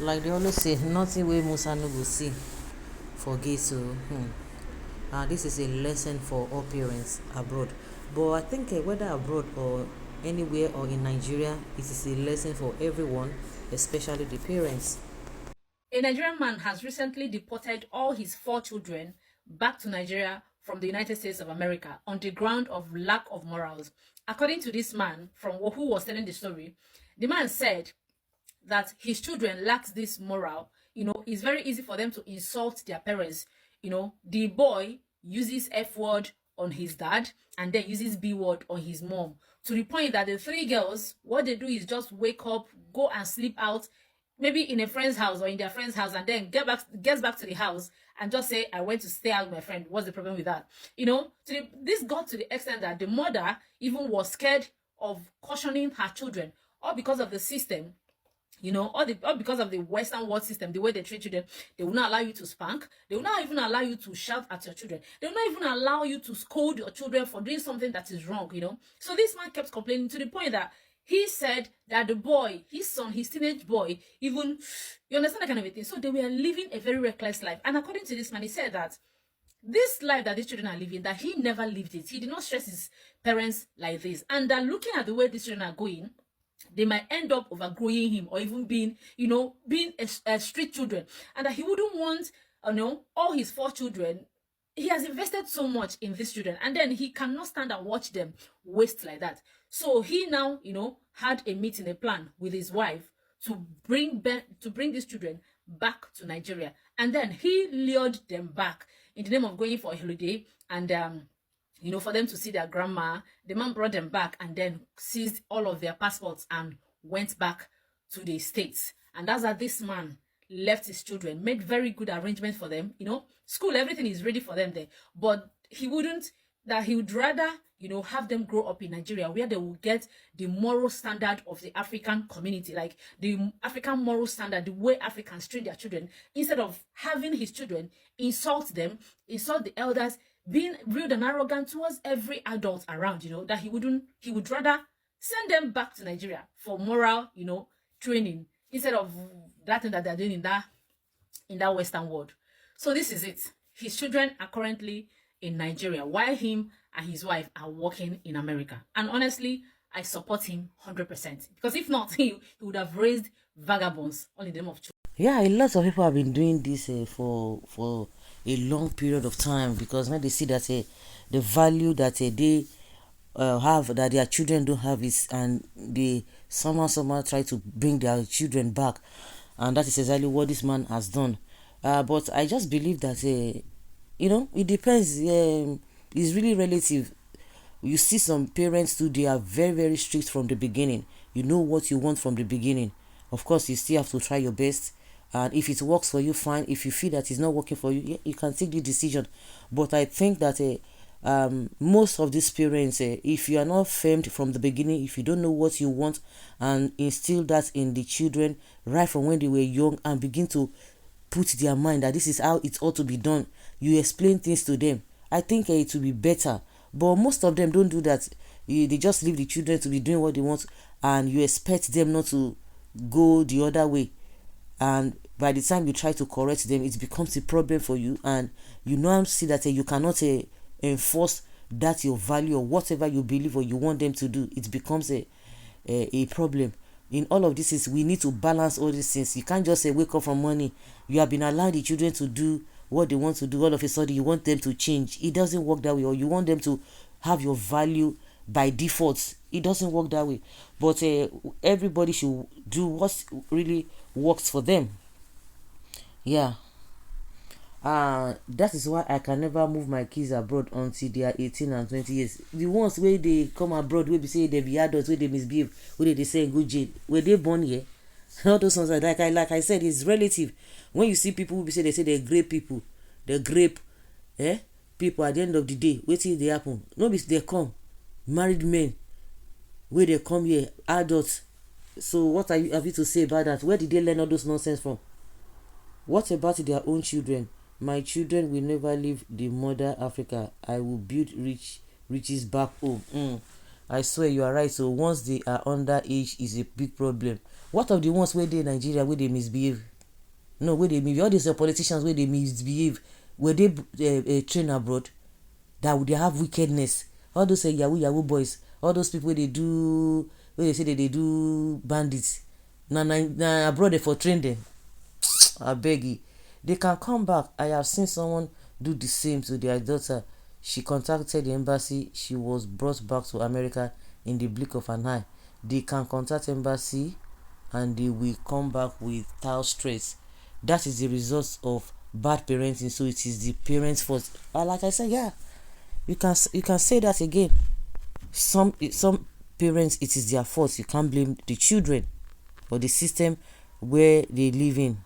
Like they always say, nothing wey Musa no go see forget. So this is a lesson for all parents abroad. But I think whether abroad or anywhere or in Nigeria, it is a lesson for everyone, especially the parents. A Nigerian man has recently deported all his 4 children back to Nigeria from the United States of America on the ground of lack of morals. According to this man, from who was telling the story, the man said that his children lacked this moral. It's very easy for them to insult their parents. The boy uses F word on his dad and then uses B word on his mom, to the point that the 3 girls, what they do is just wake up, go and sleep out, maybe in a friend's house or in their friend's house, and then gets back to the house and just say, I went to stay out with my friend. What's the problem with that? This got to the extent that the mother even was scared of cautioning her children, all because of the system. All because of the Western world system, the way they treat children. They will not allow you to spank. They will not even allow you to shout at your children. They will not even allow you to scold your children for doing something that is wrong. So this man kept complaining, to the point that he said that the boy, his son, his teenage boy, even, you understand that kind of a thing. So they were living a very reckless life. And according to this man, he said that this life that these children are living, that he never lived it. He did not stress his parents like this. And that looking at the way these children are going, they might end up overgrowing him, or even being a street children. And that he wouldn't want, all his 4 children. He has invested so much in these children, and then he cannot stand and watch them waste like that. So he now, had a meeting, a plan with his wife to bring these children back to Nigeria. And then he lured them back in the name of going for a holiday, and for them to see their grandma. The man brought them back and then seized all of their passports and went back to the States. And that's how this man left his children, made very good arrangements for them. School, everything is ready for them there. But he would rather, have them grow up in Nigeria, where they will get the moral standard of the African community, like the African moral standard, the way Africans train their children, instead of having his children insult them, insult the elders, being rude and arrogant towards every adult around. That he would rather send them back to Nigeria for moral, training, instead of that thing that they're doing in that Western world. So this is it. His children are currently in Nigeria, while him and his wife are working in America. And honestly, I support him 100%. Because if not, he would have raised vagabonds all in the name of children. Yeah, a lot of people have been doing this for a long period of time, because now they see that the value that they have, that their children don't have, is, and they somehow try to bring their children back, and that is exactly what this man has done. But I just believe that it depends. It's really relative. You see some parents too, they are very very strict from the beginning. You know what you want from the beginning. Of course, you still have to try your best, and if it works for you, fine. If you feel that it's not working for you, yeah, you can take the decision. But I think that most of these parents, if you are not firmed from the beginning, if you don't know what you want, and instill that in the children right from when they were young, and begin to put their mind that this is how it ought to be done, you explain things to them, I think it will be better. But most of them don't do that. They just leave the children to be doing what they want, and you expect them not to go the other way. And by the time you try to correct them, it becomes a problem for you, and you now see that you cannot enforce that your value or whatever you believe or you want them to do. It becomes a problem. In all of this, is we need to balance all these things. You can't just say wake up from morning, you have been allowing the children to do what they want to do, all of a sudden you want them to change. It doesn't work that way. Or you want them to have your value by default. It doesn't work that way. But everybody should do what really works for them. Yeah. That is why I can never move my kids abroad until they are 18 and 20 years. The ones where they come abroad, where they say they be adults, where they misbehave, where they say go jail, where they born here. All those ones, like I said, it's relative. When you see people who say they grape people, they grape people, at the end of the day, wait till they happen. No, they come married men, where they come here adults. So what have you to say about that? Where did they learn all those nonsense from? What about their own children? My children will never leave the mother Africa. I will build riches back home. I swear you are right. So once they are underage is a big problem. What of the ones where they in Nigeria where they misbehave? No, where they misbehave. All these politicians where they misbehave, where they train abroad, that they have wickedness. All those yahoo boys, all those people where they do, where they say that they do bandits. Now abroad they for train them. I beg you. They can come back. I have seen someone do the same to their daughter. She contacted the embassy. She was brought back to America in the blink of an eye. They can contact embassy and they will come back without stress. That is the result of bad parenting. So it is the parents' fault. Like I said, yeah, you can say that again. Some parents, it is their fault. You can't blame the children or the system where they live in.